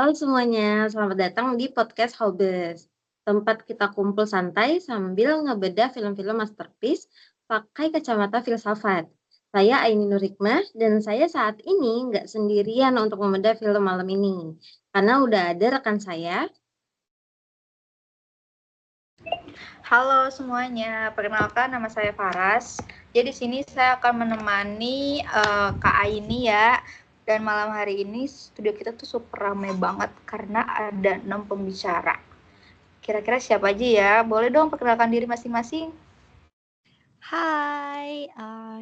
Halo semuanya, selamat datang di podcast Hobes. Tempat kita kumpul santai sambil ngebedah film-film masterpiece pakai kacamata filsafat. Saya Aini Nurikmah dan saya saat ini nggak sendirian untuk membedah film malam ini. Karena udah ada rekan saya. Halo semuanya, perkenalkan nama saya Faras. Jadi di sini saya akan menemani Kak Aini ya. Dan malam hari ini studio kita tuh super ramai banget karena ada 6 pembicara. Kira-kira siapa aja ya? Boleh dong perkenalkan diri masing-masing. Hai,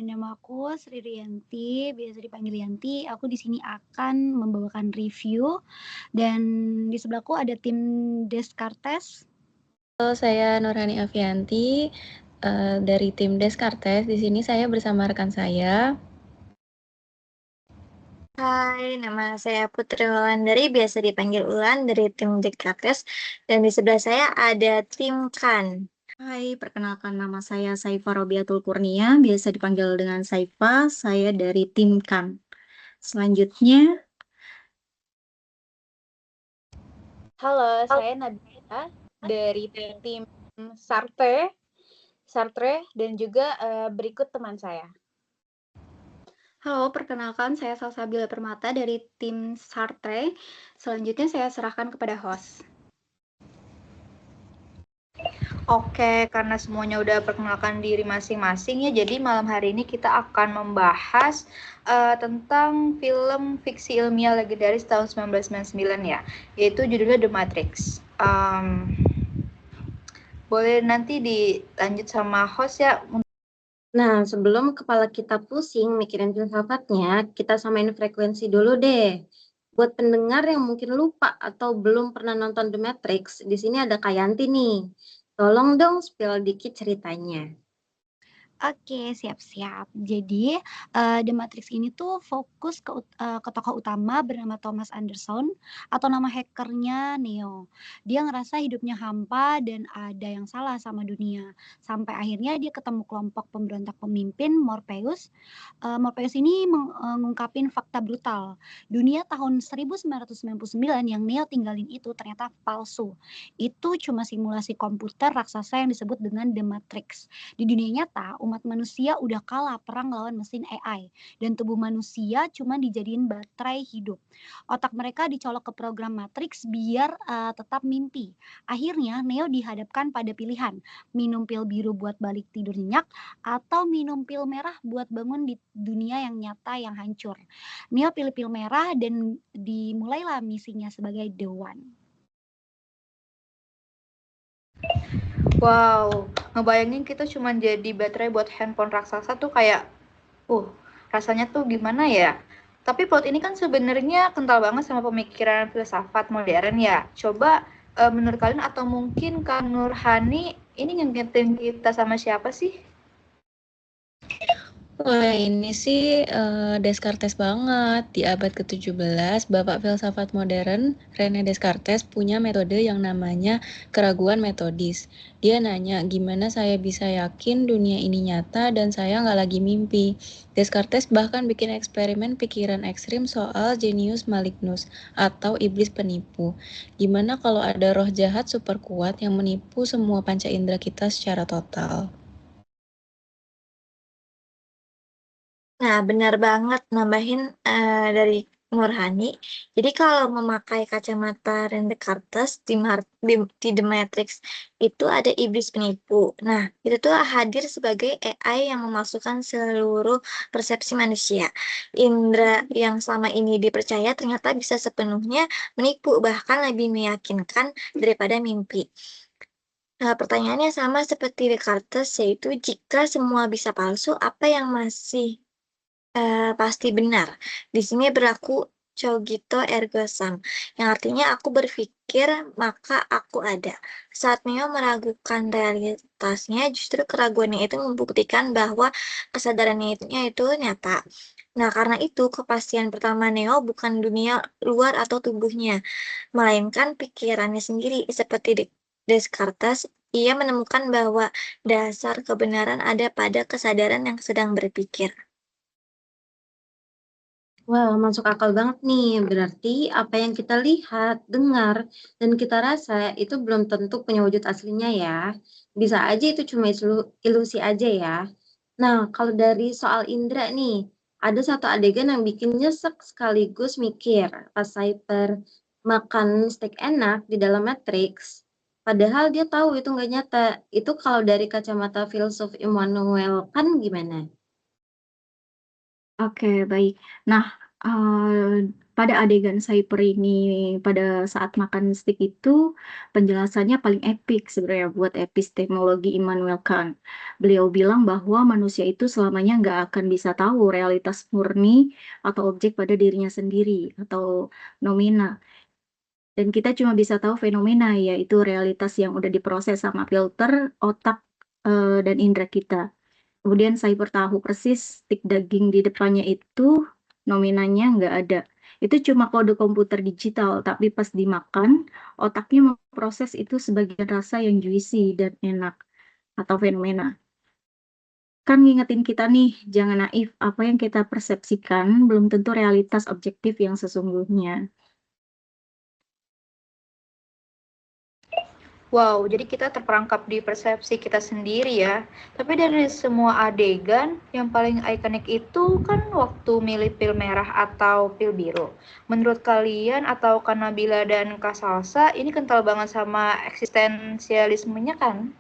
nama aku Sri Rianti, biasa dipanggil Yanti. Aku di sini akan membawakan review dan di sebelahku ada tim Descartes. Halo, saya Nurhani Afianti dari tim Descartes. Di sini saya bersama rekan saya. Hai, nama saya Putri Wulandari, biasa dipanggil Ulan dari tim Descartes, dan di sebelah saya ada tim Kan. Hai, perkenalkan nama saya Saifa Robiatul Kurnia, biasa dipanggil dengan Saifa, saya dari tim Kan. Selanjutnya, Halo, saya Nabila dari tim Sartre dan juga berikut teman saya. Halo, perkenalkan saya Salsabila Permata dari tim Sartre. Selanjutnya saya serahkan kepada host. Oke, karena semuanya udah perkenalkan diri masing-masing ya, jadi malam hari ini kita akan membahas tentang film fiksi ilmiah legendaris tahun 1999 ya, yaitu judulnya The Matrix. Boleh nanti dilanjut sama host ya. Nah, sebelum kepala kita pusing mikirin filsafatnya, kita samain frekuensi dulu deh. Buat pendengar yang mungkin lupa atau belum pernah nonton The Matrix, di sini ada Kayanti nih. Tolong dong spill dikit ceritanya. Oke, siap-siap. Jadi, The Matrix ini tuh fokus ke tokoh utama bernama Thomas Anderson atau nama hackernya Neo. Dia ngerasa hidupnya hampa dan ada yang salah sama dunia. Sampai akhirnya dia ketemu kelompok pemberontak pemimpin Morpheus. Morpheus ini mengungkapin fakta brutal. Dunia tahun 1999 yang Neo tinggalin itu ternyata palsu. Itu cuma simulasi komputer raksasa yang disebut dengan The Matrix. Di dunia nyata, umat manusia udah kalah perang lawan mesin AI dan tubuh manusia cuma dijadiin baterai hidup. Otak mereka dicolok ke program Matrix biar tetap mimpi. Akhirnya Neo dihadapkan pada pilihan, minum pil biru buat balik tidur nyenyak atau minum pil merah buat bangun di dunia yang nyata yang hancur. Neo pilih pil merah dan dimulailah misinya sebagai The One. Wow, ngebayangin kita cuma jadi baterai buat handphone raksasa tuh kayak, rasanya tuh gimana ya? Tapi plot ini kan sebenarnya kental banget sama pemikiran filsafat modern ya. Coba menurut kalian atau mungkin Kak Nurhani ini ngingetin kita sama siapa sih? Wah, ini sih Descartes banget. Di abad ke-17, Bapak filsafat modern René Descartes punya metode yang namanya keraguan metodis. Dia nanya, gimana saya bisa yakin dunia ini nyata dan saya nggak lagi mimpi? Descartes bahkan bikin eksperimen pikiran ekstrim soal genius malignus atau iblis penipu. Gimana kalau ada roh jahat super kuat yang menipu semua panca indera kita secara total? Nah, benar banget nambahin dari Nurhani. Jadi kalau memakai kacamata Descartes di The Matrix itu ada iblis penipu. Nah, itu tuh hadir sebagai AI yang memasukkan seluruh persepsi manusia. Indra yang selama ini dipercaya ternyata bisa sepenuhnya menipu, bahkan lebih meyakinkan daripada mimpi. Nah, pertanyaannya sama seperti Descartes, yaitu jika semua bisa palsu, apa yang masih pasti benar. Di sini berlaku cogito ergo sum, yang artinya aku berpikir maka aku ada. Saat Neo meragukan realitasnya, justru keraguannya itu membuktikan bahwa kesadarannya itu nyata. Nah, karena itu kepastian pertama Neo bukan dunia luar atau tubuhnya, melainkan pikirannya sendiri. Seperti Descartes, ia menemukan bahwa dasar kebenaran ada pada kesadaran yang sedang berpikir. Wah, masuk akal banget nih. Berarti apa yang kita lihat, dengar, dan kita rasa itu belum tentu punya wujud aslinya ya. Bisa aja itu cuma ilusi aja ya. Nah, kalau dari soal indera nih, ada satu adegan yang bikin nyesek sekaligus mikir pas Cyper makan steak enak di dalam Matrix. Padahal dia tahu itu nggak nyata. Itu kalau dari kacamata filsuf Immanuel kan gimana? Oke, baik. Nah, pada adegan Cyper ini, pada saat makan steak itu, penjelasannya paling epik sebenarnya buat epistemologi Immanuel Kant. Beliau bilang bahwa manusia itu selamanya nggak akan bisa tahu realitas murni atau objek pada dirinya sendiri atau nomina. Dan kita cuma bisa tahu fenomena, yaitu realitas yang udah diproses sama filter, otak, dan indera kita. Kemudian Cyber tahu persis stick daging di depannya itu nominalnya nggak ada. Itu cuma kode komputer digital, tapi pas dimakan, otaknya memproses itu sebagai rasa yang juicy dan enak atau fenomena. Kan ngingetin kita nih, jangan naif, apa yang kita persepsikan belum tentu realitas objektif yang sesungguhnya. Wow, jadi kita terperangkap di persepsi kita sendiri ya. Tapi dari semua adegan, yang paling ikonik itu kan waktu milih pil merah atau pil biru. Menurut kalian atau Kak Nabila dan Kak Salsa, ini kental banget sama eksistensialismenya kan?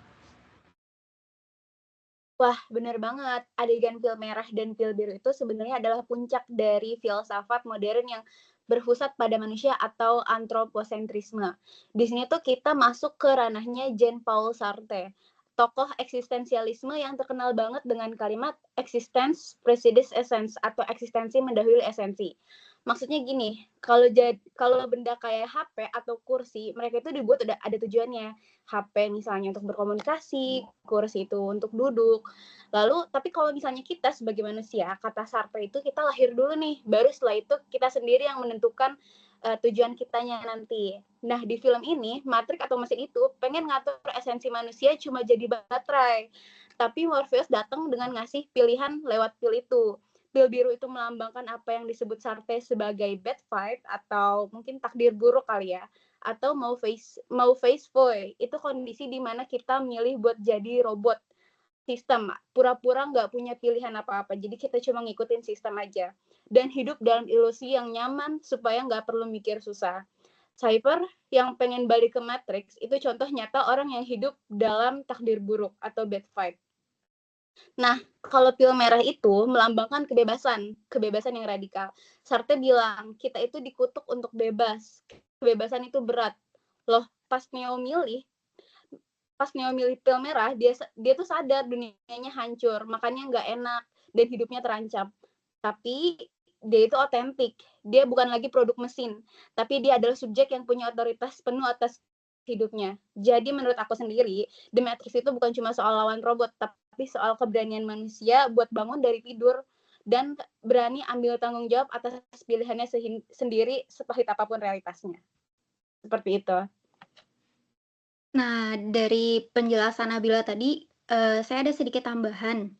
Wah, bener banget. Adegan pil merah dan pil biru itu sebenarnya adalah puncak dari filsafat modern yang berpusat pada manusia atau antroposentrisme. Di sini tuh kita masuk ke ranahnya Jean-Paul Sartre, tokoh eksistensialisme yang terkenal banget dengan kalimat existence precedes essence atau eksistensi mendahului esensi. Maksudnya gini, kalau benda kayak HP atau kursi, mereka itu dibuat udah ada tujuannya. HP misalnya untuk berkomunikasi, kursi itu untuk duduk. Lalu, tapi kalau misalnya kita sebagai manusia, kata Sartre itu kita lahir dulu nih, baru setelah itu kita sendiri yang menentukan tujuan kitanya nanti. Nah, di film ini, Matrix atau mesin itu pengen ngatur esensi manusia cuma jadi baterai. Tapi Morpheus datang dengan ngasih pilihan lewat pil itu. Pil biru itu melambangkan apa yang disebut Sartre sebagai bad vibe atau mungkin takdir buruk kali ya. Atau mau face void, itu kondisi di mana kita milih buat jadi robot sistem, pura-pura nggak punya pilihan apa-apa, jadi kita cuma ngikutin sistem aja dan hidup dalam ilusi yang nyaman supaya nggak perlu mikir susah. Cyber yang pengen balik ke Matrix itu contoh nyata orang yang hidup dalam takdir buruk atau bad vibe. Nah, kalau pil merah itu melambangkan kebebasan yang radikal. Sartre bilang, kita itu dikutuk untuk bebas. Kebebasan itu berat. Loh, pas Neo milih pil merah, dia tuh sadar dunianya hancur, makanya nggak enak, dan hidupnya terancam. Tapi dia itu otentik. Dia bukan lagi produk mesin, tapi dia adalah subjek yang punya otoritas penuh atas hidupnya. Jadi menurut aku sendiri, The Matrix itu bukan cuma soal lawan robot, tapi soal keberanian manusia buat bangun dari tidur dan berani ambil tanggung jawab atas pilihannya sendiri sepahit apapun realitasnya. Seperti itu. Nah, dari penjelasan Nabila tadi, saya ada sedikit tambahan.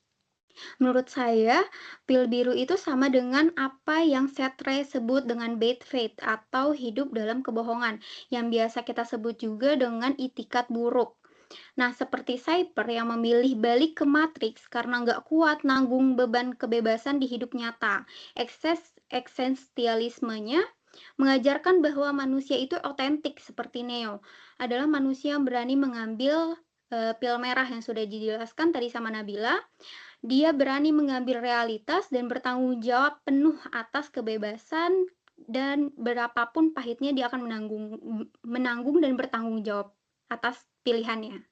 Menurut saya, pil biru itu sama dengan apa yang Sartre sebut dengan bad faith atau hidup dalam kebohongan, yang biasa kita sebut juga dengan itikat buruk. Nah, seperti Cyper yang memilih balik ke Matrix karena nggak kuat nanggung beban kebebasan di hidup nyata. Eksistensialismenya mengajarkan bahwa manusia itu otentik seperti Neo, adalah manusia yang berani mengambil pil merah yang sudah dijelaskan tadi sama Nabila. Dia berani mengambil realitas dan bertanggung jawab penuh atas kebebasan dan berapapun pahitnya dia akan menanggung dan bertanggung jawab atas pilihannya.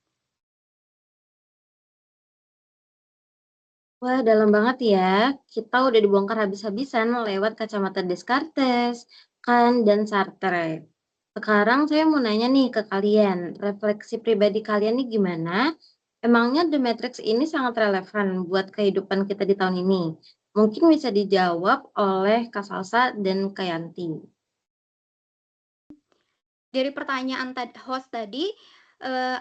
Wah, dalam banget ya. Kita udah dibongkar habis-habisan lewat kacamata Descartes, Kant, dan Sartre. Sekarang saya mau nanya nih ke kalian, refleksi pribadi kalian nih gimana? Emangnya The Matrix ini sangat relevan buat kehidupan kita di tahun ini? Mungkin bisa dijawab oleh Kak Salsa dan Kak Yanti. Dari pertanyaan host tadi,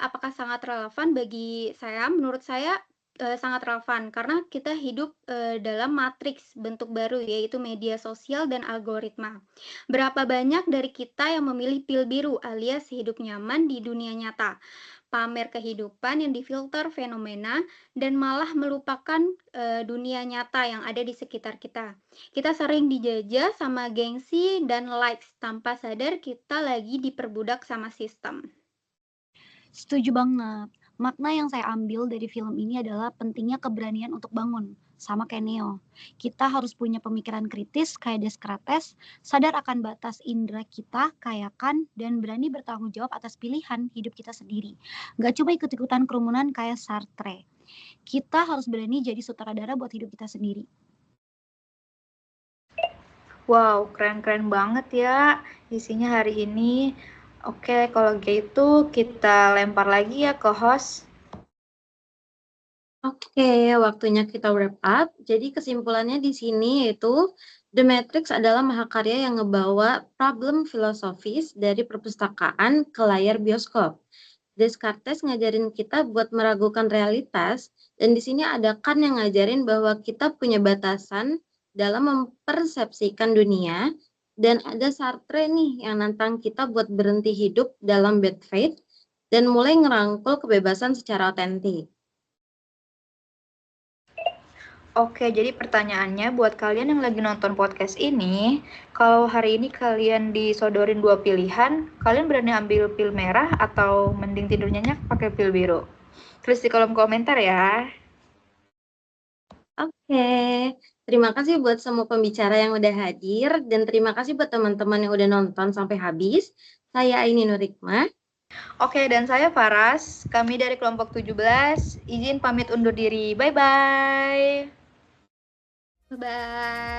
apakah sangat relevan bagi saya? Menurut saya sangat relevan karena kita hidup dalam matriks bentuk baru, yaitu media sosial dan algoritma. Berapa banyak dari kita yang memilih pil biru alias hidup nyaman di dunia nyata, pamer kehidupan yang difilter fenomena, dan malah melupakan dunia nyata yang ada di sekitar kita. Kita sering dijajah sama gengsi dan likes tanpa sadar kita lagi diperbudak sama sistem. Setuju banget. Makna yang saya ambil dari film ini adalah pentingnya keberanian untuk bangun, sama kayak Neo. Kita harus punya pemikiran kritis kayak Descartes, sadar akan batas indera kita, kayakan, dan berani bertanggung jawab atas pilihan hidup kita sendiri. Gak cuma ikut-ikutan kerumunan kayak Sartre. Kita harus berani jadi sutradara buat hidup kita sendiri. Wow, keren-keren banget ya isinya hari ini. Oke, kalau gitu kita lempar lagi ya ke host. Oke, waktunya kita wrap up. Jadi kesimpulannya di sini yaitu The Matrix adalah mahakarya yang ngebawa problem filosofis dari perpustakaan ke layar bioskop. Descartes ngajarin kita buat meragukan realitas, dan di sini ada Kant yang ngajarin bahwa kita punya batasan dalam mempersepsikan dunia, dan ada Sartre nih yang nantang kita buat berhenti hidup dalam bad faith dan mulai ngerangkul kebebasan secara otentik. Oke, jadi pertanyaannya buat kalian yang lagi nonton podcast ini, kalau hari ini kalian disodorin 2 pilihan, kalian berani ambil pil merah atau mending tidur nyenyak pakai pil biru? Tulis di kolom komentar ya. Oke, terima kasih buat semua pembicara yang udah hadir, dan terima kasih buat teman-teman yang udah nonton sampai habis. Saya Aini Nurikma. Oke, dan saya Faras. Kami dari kelompok 17. Izin pamit undur diri. Bye-bye. Bye.